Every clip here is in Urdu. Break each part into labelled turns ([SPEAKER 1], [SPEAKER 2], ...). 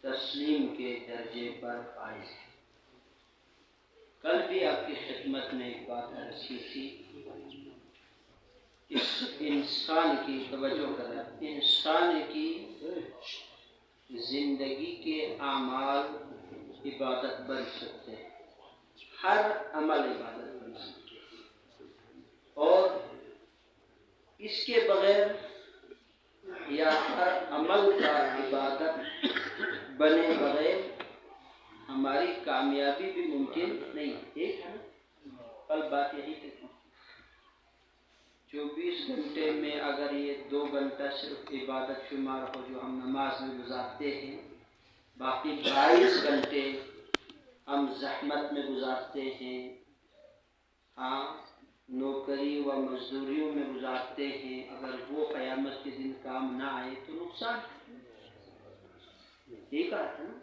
[SPEAKER 1] تسلیم کے درجے پر فائز ہے۔ کل بھی آپ کی خدمت میں ایک بات عرض کی تھی، اس انسان کی توجہ کریں، انسان کی زندگی کے اعمال عبادت بن سکتے ہیں، ہر عمل عبادت بن سکتے ہیں، اور اس کے بغیر یا ہر عمل کا عبادت بنے بغیر ہماری کامیابی بھی ممکن نہیں۔ ایک ہے نا، کل بات یہی تھی، 24 گھنٹے میں اگر یہ 2 گھنٹہ صرف عبادت شمار ہو جو ہم نماز میں گزارتے ہیں، باقی 22 گھنٹے ہم زحمت میں گزارتے ہیں، ہاں نوکری و مزدوریوں میں گزارتے ہیں، اگر وہ قیامت کے دن کام نہ آئے تو نقصان ہے۔ یہی کہا تھا نا،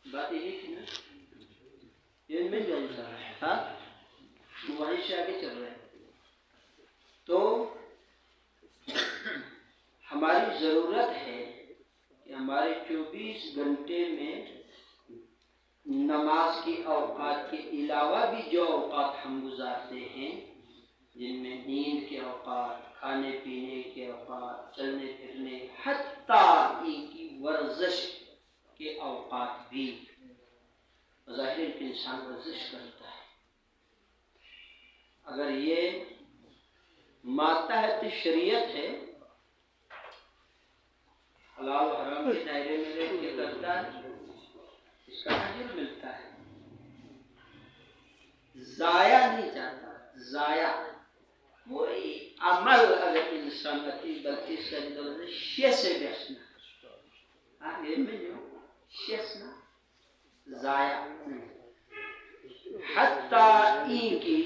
[SPEAKER 1] بات یہی تھی نا، یہ مل جائے گا، ہاں وہیں سے آگے چل رہے ہیں۔ تو ہماری ضرورت ہے کہ ہمارے 24 گھنٹے میں نماز کی اوقات کے علاوہ بھی جو اوقات ہم گزارتے ہیں، جن میں نیند کے اوقات، کھانے پینے کے اوقات، چلنے پھرنے، حتیٰ کی ورزش کے اوقات بھی، ظاہر کہ انسان ورزش کرتا ہے، اگر یہ ماتحت شریعت ہے، حلال و حرام کے دائرے میں رہ کے کرتا ہے، اس کا اجر ملتا ہے، ضائع نہیں جاتا، ضائع کوئی عمل اگر انسان بلکہ کا شے سے بیسنا، یہ میں جو شیسنا ضائع نہیں، حتیٰ این کی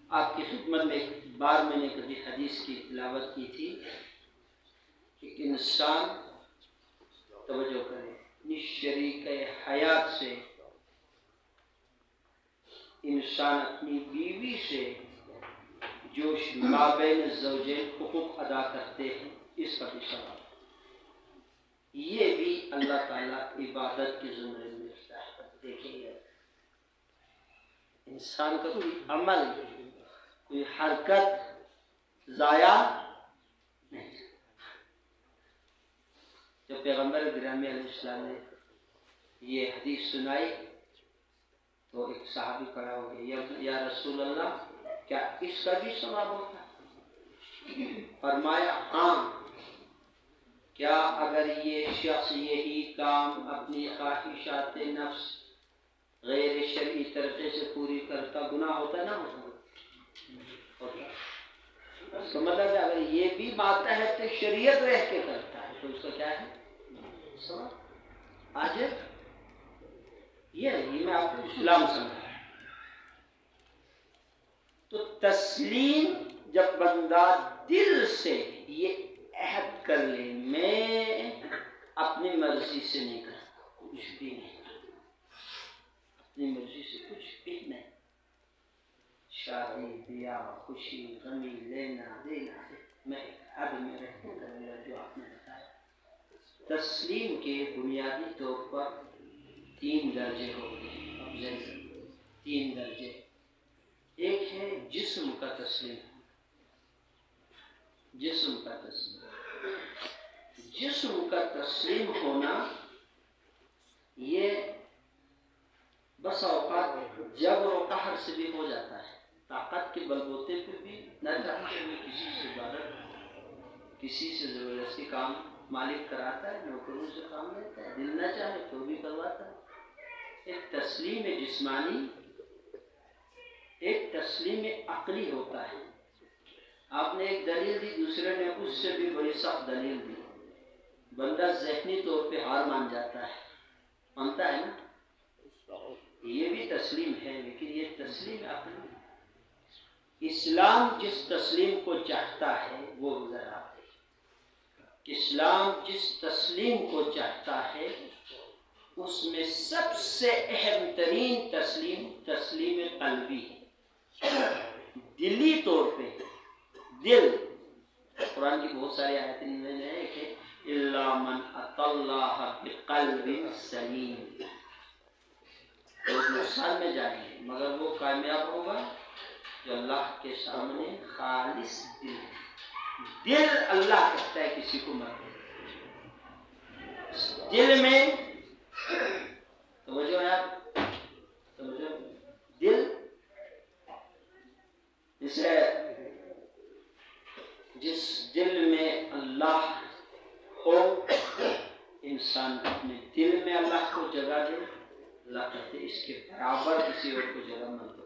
[SPEAKER 1] آپ کی خدمت میں ایک بار میں نے کبھی حدیث کی تلاوت کی تھی کہ انسان توجہ کرے، اس شریک حیات سے انسان اپنی بیوی سے جو مابین الزوجین حقوق ادا کرتے ہیں، اس کا بھی ثواب، یہ بھی اللہ تعالیٰ عبادت کے زمرے میں ملتا ہے۔ دیکھیے انسان کا کوئی عمل، کوئی حرکت ضائع نہیں۔ جب پیغمبر گرامی علیہ السلام نے یہ حدیث سنائی تو ایک صحابی کھڑا ہو گیا، یا رسول اللہ کیا اس کا بھی ثواب ہوتا ہے؟ فرمایا ہاں، کیا اگر یہ شخص یہی کام اپنی خواہشات نفس غیر شرعی طریقے سے پوری کرتا گناہ ہوتا نہ ہوتا؟ اس کا مطلب ہے اگر یہ بھی ماتحت شریعت رہ کے کرتا ہے تو اس کا کیا ہے ثواب، اجر۔ یہ میں آپ کو اسلام سمجھا۔ تو تسلیم جب بندہ دل سے یہ عہد کر لے، میں اپنی مرضی سے نہیں کرتا، کچھ بھی نہیں کرتا، اپنی مرضی سے کچھ بھی نہیں، شادی بیاہ خوشی غمی لینا دینا میں حد میں رہنے کا جو آپ نے بتایا۔ تسلیم کے بنیادی طور پر 3 درجے ہوتے ہیں، 3 درجے۔ ایک ہے جسم کا تسلیم، جسم کا تسلیم، جسم کا تسلیم ہونا یہ بس اوقات جبر و قہر سے بھی ہو جاتا ہے، طاقت کے بلبوتے پہ بھی نہ چاہتے ہوئے کسی سے عبادت، کسی سے زبردستی کام مالک کراتا ہے، نوکروں سے کام لیتا ہے، دل نہ چاہے تو بھی کرواتا ہے۔ ایک تسلیم جسمانی، ایک تسلیم عقلی ہوتا ہے۔ آپ نے ایک دلیل دی، دوسرے نے اس سے بھی بڑی سخت دلیل دی، بندہ ذہنی طور پہ ہار مان جاتا ہے، مانتا ہے نا، یہ بھی تسلیم ہے، لیکن یہ تسلیم عقلی۔ اسلام جس تسلیم کو چاہتا ہے وہ ذرا، اسلام جس تسلیم کو چاہتا ہے اس میں سب سے اہم ترین تسلیم تسلیم قلبی ہے، دلی طور پہ۔ دل، قرآن کی بہت ساری آیتیں میں نے کہ الا من اتى اللہ بقلب سلیم، لوگ نقصان میں جائیں گے مگر وہ کامیاب ہوگا جو اللہ کے سامنے خالص دل ہے۔ دل اللہ کہتا ہے کسی کو مت دے، دل میں توجہ ہے، توجہ، دل جسے جس دل میں اللہ ہو، انسان اپنے دل میں اللہ کو جگہ دے، اللہ کہتے ہیں اس کے برابر کسی اور کو جگہ مت دو۔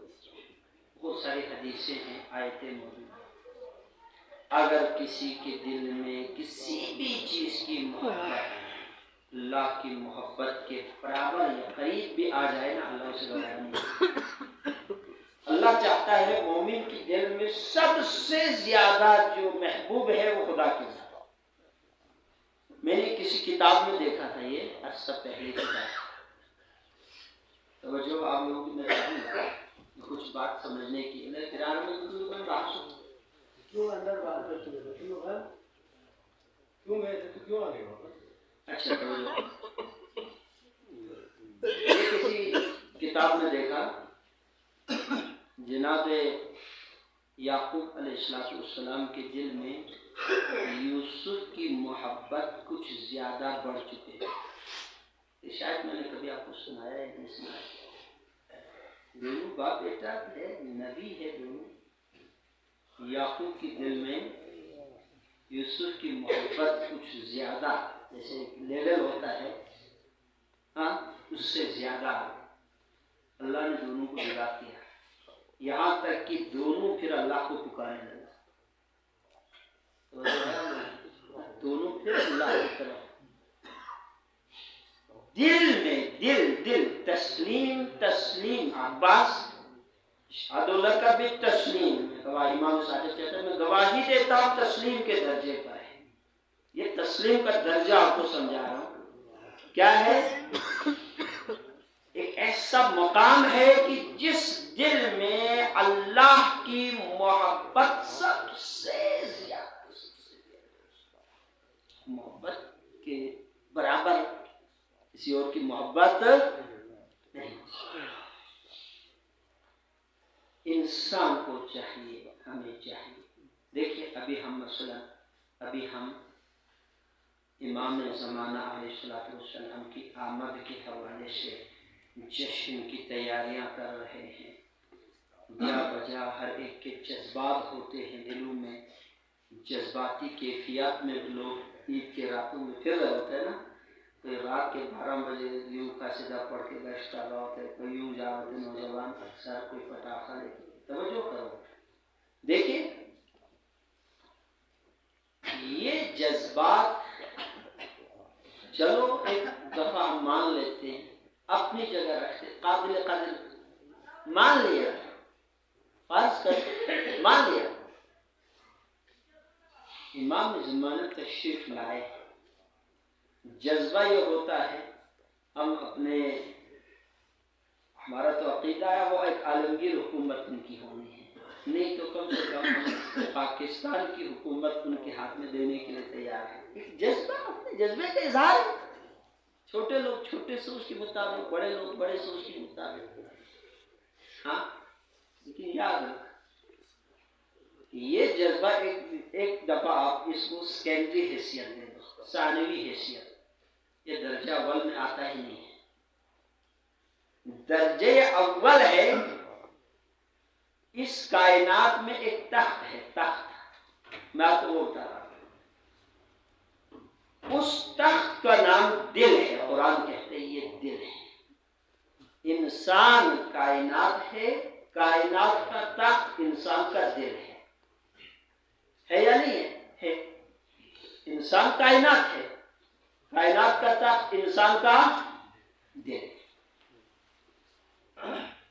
[SPEAKER 1] بہت ساری حدیثیں ہیں، آیتیں موجود ہیں۔ اگر کسی کے دل میں کسی بھی چیز کی محبت اللہ کی محبت کے برابر یا قریب بھی آ جائے نا، اللہ اسے گواہ نہیں۔ اللہ چاہتا ہے مومن کے دل میں سب سے زیادہ جو محبوب ہے وہ خدا کی ذات۔ میں نے کسی کتاب میں دیکھا تھا، یہ عرصہ پہلے کتاب، توجہ آپ لوگوں کی میں چاہوں گا کچھ بات سمجھنے کی۔
[SPEAKER 2] کیوں اندر بات کرتے ہو؟ کیوں میں کیوں آ گیا؟
[SPEAKER 1] اچھا توجہ، یہ کسی کتاب میں دیکھا، جناب یعقوب علیہ السلام کے دل میں یوسف کی محبت کچھ زیادہ بڑھ چکے ہے۔ شاید میں نے کبھی آپ کو سنایا ہے نہیں سنایا، دونوں باپ بیٹا ہے، نبی ہے دونوں۔ یعقوب کے دل میں یوسف کی محبت کچھ زیادہ، جیسے لیول ہوتا ہے ہاں، اس سے زیادہ اللہ نے دونوں کو جدا کیا، یہاں تک کہ دونوں پھر اللہ کو پکارنے لگا، دونوں پھر اللہ کی طرف دل میں دل تسلیم تسلیم۔ عباس اشہد لک بالتسلیم، امام صادق کہتے ہیں میں گواہی دیتا ہوں تسلیم کے درجے پر ہے۔ یہ تسلیم کا درجہ آپ کو سمجھا رہا ہوں کیا ہے، ایک ایسا مقام ہے کہ جس دل میں اللہ کی محبت سب سے زیادہ محبت کے برابر کسی اور کی محبت نہیں۔ انسان کو چاہیے، ہمیں چاہیے، دیکھیے ابھی ہم مثلا امام زمانہ علیہ السلام کی آمد کے حوالے سے جشن کی تیاریاں کر رہے ہیں، جا بجا ہر ایک کے جذبات ہوتے ہیں دلوں میں، جذباتی کیفیات میں لوگ عید کے راتوں میں پھر رہے ہوتے ہیں نا، کوئی رات کے 12 بجے یوں کا سیدھا پڑھ کے گشت کر رہا ہوتا ہے، کوئی یوں جا ہوتے نوجوان اکثر کوئی پٹاخہ لے کے۔ توجہ کرو، دیکھیں یہ جذبات چلو ایک دفعہ مان لیتے ہیں، اپنی جگہ رکھتے، قابل قدر مان لیا، فرض کر مان لیا، امام زمانہ تشریف لائے، جذبہ یہ ہوتا ہے ہم اپنے، ہمارا تو عقیدہ ہے وہ ایک عالمگیر حکومت ان کی ہونی ہے، نہیں تو کم سے کم پاکستان کی حکومت ان کے ہاتھ میں دینے کے لیے تیار ہے۔ ایک جذبہ، اپنے جذبے کا اظہار ہے، چھوٹے لوگ چھوٹے سوچ کے مطابق، بڑے لوگ بڑے سوچ کے مطابق، ہاں لیکن یاد رکھ یہ جذبہ ایک دفعہ آپ اس کو سیکنڈری حیثیت دے دو، ثانوی حیثیت، یہ درجہ اول میں آتا ہی نہیں ہے۔ درجہ اول ہے اس کائنات میں ایک تخت ہے، تخت میں آپ کو بولتا رہا، اس تخت کا نام دل ہے، قرآن کہتے ہیں یہ دل ہے۔ انسان کائنات ہے، کائنات کا تخت انسان کا دل ہے یا نہیں ہے؟ ہے۔ انسان کائنات ہے، کائنات کا تخت انسان کا دل۔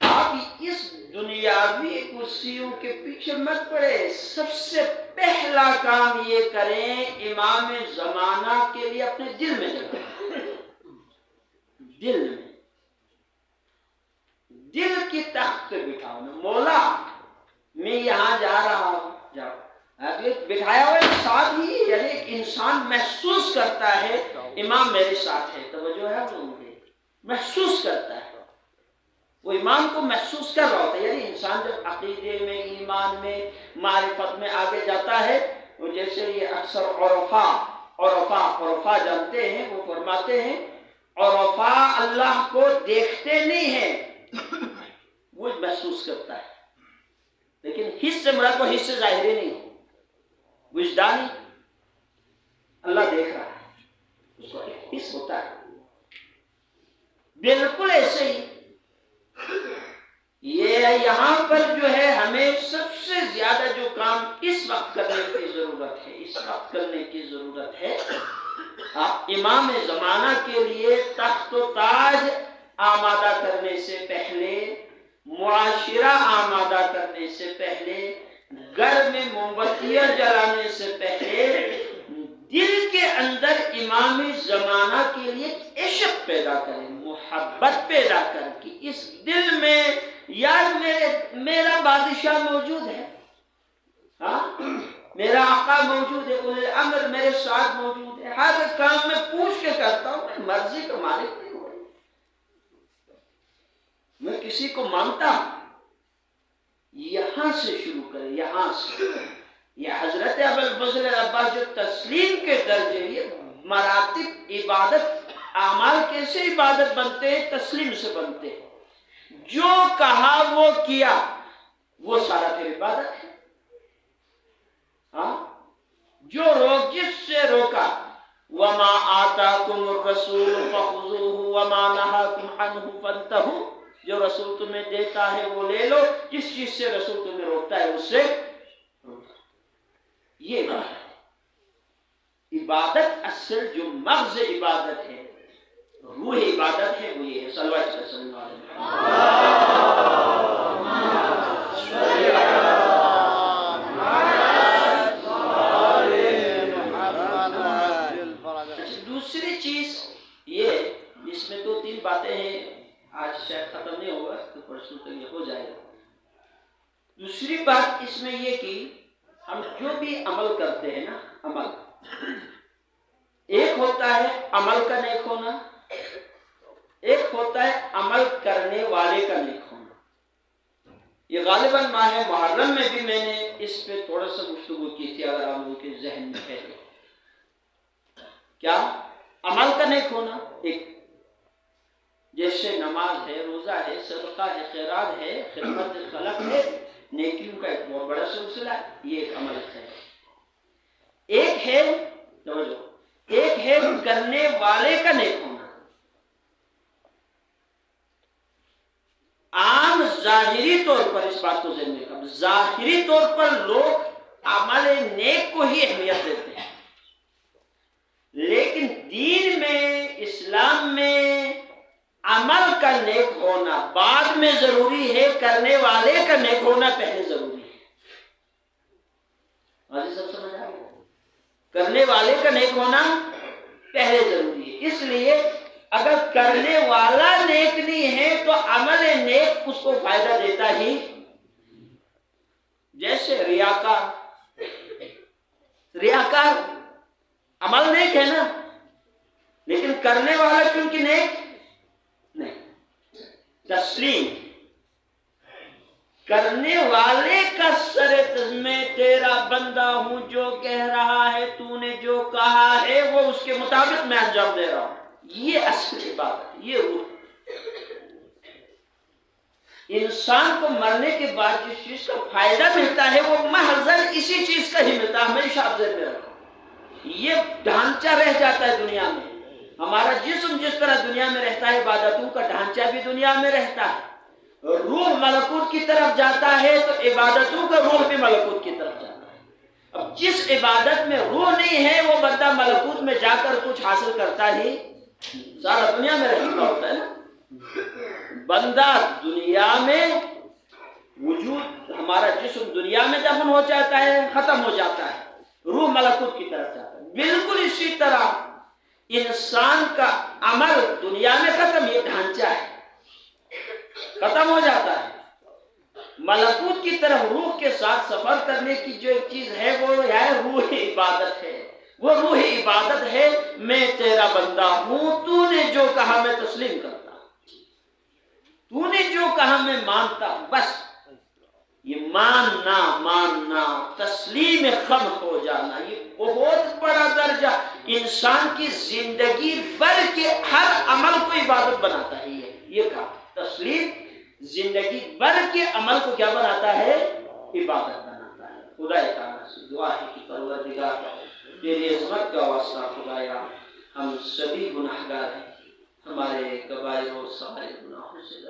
[SPEAKER 1] آپ اس دنیاوی کرسیوں کے پیچھے مت پڑے، سب سے پہلا کام یہ کریں امام زمانہ کے لیے اپنے دل میں جگہ، دل میں، دل کی تخت پہ بٹھاؤ، مولا میں یہاں جا رہا ہوں، جاؤ بٹھایا ہوا ہے ساتھ ہی، یعنی ایک انسان محسوس کرتا ہے امام میرے ساتھ ہے، توجہ ہے وہ محسوس کرتا ہے، وہ امام کو محسوس کر رہا ہوتا ہے. یعنی انسان جب عقیدے میں، ایمان میں، معرفت میں آگے جاتا ہے، وہ جیسے یہ اکثر عرفا جانتے ہیں، وہ فرماتے ہیں عرفا اللہ کو دیکھتے نہیں ہیں، وہ محسوس کرتا ہے. لیکن حس سے مراد کو حس سے ظاہری نہیں ہو، وجدانی اللہ دیکھ رہا ہے، اس کو ایک حس ہوتا ہے. بالکل ایسے ہی یہ یہاں پر جو ہے ہمیں سب سے زیادہ جو کام اس وقت کرنے کی ضرورت ہے، آپ امام زمانہ کے لیے تخت و تاج آمادہ کرنے سے پہلے، معاشرہ آمادہ کرنے سے پہلے، گھر میں موم بتیاں جلانے سے پہلے، دل کے اندر امام زمانہ کے لیے عشق پیدا کریں، محبت پیدا کر کے اس دل میں یار میرا بادشاہ موجود ہے، ہاں میرا آقا موجود ہے، اولی الامر میرے ساتھ موجود ہے، ہر کام میں پوچھ کے کرتا ہوں، میں مرضی کا مالک نہیں ہوں، میں کسی کو مانتا ہوں. یہاں سے شروع کریں، یہاں سے. یہ حضرت ابوالفضل عباس جو تسلیم کے درجے، یہ مراتب عبادت، اعمال کیسے عبادت بنتے ہیں؟ تسلیم سے بنتے ہیں. جو کہا وہ کیا، وہ سارا پھر عبادت ہے. ہاں جو جس سے روکا، وما آتاکم الرسول فخذوہ وما نہاکم عنہ فانتہوا، جو رسول تمہیں دیتا ہے وہ لے لو، جس چیز سے رسول تمہیں روکتا ہے اس سے روکو. یہ بات ہے عبادت. اصل جو مغز عبادت ہے، روح عبادت ہے، وہ یہ ہے. صلی اللہ علیہ وسلم. دوسری چیز یہ، اس میں 2-3 باتیں ہیں، آج شاید ختم نہیں ہوگا تو پرسوں تک یہ ہو جائے گا. دوسری بات اس میں یہ کہ ہم جو بھی عمل کرتے ہیں نا، عمل ایک ہوتا ہے عمل کا نیک ہونا، ایک ہوتا ہے عمل کرنے والے کا نیک ہونا. یہ غالباً ماہ محرم میں بھی میں نے اس پہ تھوڑا سا گفتگو کی تھی، اگر آپ لوگوں کے ذہن میں ہے تو. کیا عمل کا نیک ہونا؟ ایک جیسے نماز ہے، روزہ ہے، صدقہ ہے، خیرات ہے، خدمت خلق ہے، نیکیوں کا ایک بہت بڑا سلسلہ ہے، یہ ایک عمل ہے. ایک ہے کرنے والے کا نیک ہونا. عام ظاہری طور پر اس بات کو ذہن میں رکھیں، ظاہری طور پر لوگ عمل نیک کو ہی اہمیت دیتے ہیں، لیکن دین میں، اسلام میں عمل کا نیک ہونا بعد میں ضروری ہے، کرنے والے کا نیک ہونا پہلے ضروری ہے. آج سب سمجھ آ گیا؟ کرنے والے کا نیک ہونا پہلے ضروری ہے. اس لیے اگر کرنے والا نیک نہیں ہے تو عمل نیک اس کو فائدہ دیتا ہی. جیسے ریاکار عمل نیک ہے نا، لیکن کرنے والا کیونکہ نیک نہیں. تسلیم کرنے والے کا سر میں تیرا بندہ ہوں، جو کہہ رہا ہے تو نے جو کہا ہے وہ اس کے مطابق میں انجام دے رہا ہوں. یہ اصل عبادت، یہ روح. انسان کو مرنے کے بعد جس چیز کا فائدہ ملتا ہے وہ محض اسی چیز کا ہی ملتا ہے. ہمیشہ آپ ذہن میں رکھو، یہ ڈھانچہ رہ جاتا ہے دنیا میں. ہمارا جسم جس طرح دنیا میں رہتا ہے، عبادتوں کا ڈھانچہ بھی دنیا میں رہتا ہے. روح ملکوت کی طرف جاتا ہے تو عبادتوں کا روح بھی ملکوت کی طرف جاتا ہے. اب جس عبادت میں روح نہیں ہے وہ بندہ ملکوت میں جا کر کچھ حاصل کرتا ہی، سارا دنیا میں رہتا ہوتا ہے نا. بندہ دنیا میں وجود، ہمارا جسم دنیا میں دفن ہو جاتا ہے، ختم ہو جاتا ہے، روح ملکوت کی طرف جاتا ہے. بالکل اسی طرح انسان کا عمل دنیا میں ختم، یہ ڈھانچہ ہے، ختم ہو جاتا ہے. ملکوت کی طرف روح کے ساتھ سفر کرنے کی جو ایک چیز ہے وہ ہے روح عبادت ہے، وہ روح عبادت ہے۔ میں تیرا بندہ ہوں، تو نے جو کہا میں تسلیم کرتا ہوں، تو نے جو کہا میں مانتا ہوں، بس یہ ماننا تسلیم خم ہو جانا، یہ بہت بڑا درجہ انسان کی زندگی بھر کے ہر عمل کو عبادت بناتا ہے۔ یہ کہا تسلیم زندگی بھر کے عمل کو کیا بناتا ہے؟ عبادت بناتا ہے۔ خدا تعالیٰ سے دعا ہے کہ پروردگار تیری عظمت کا واسطہ خدایا، ہم سبھی گناہگار ہیں، ہمارے کبائر اور صغائر گناہوں سے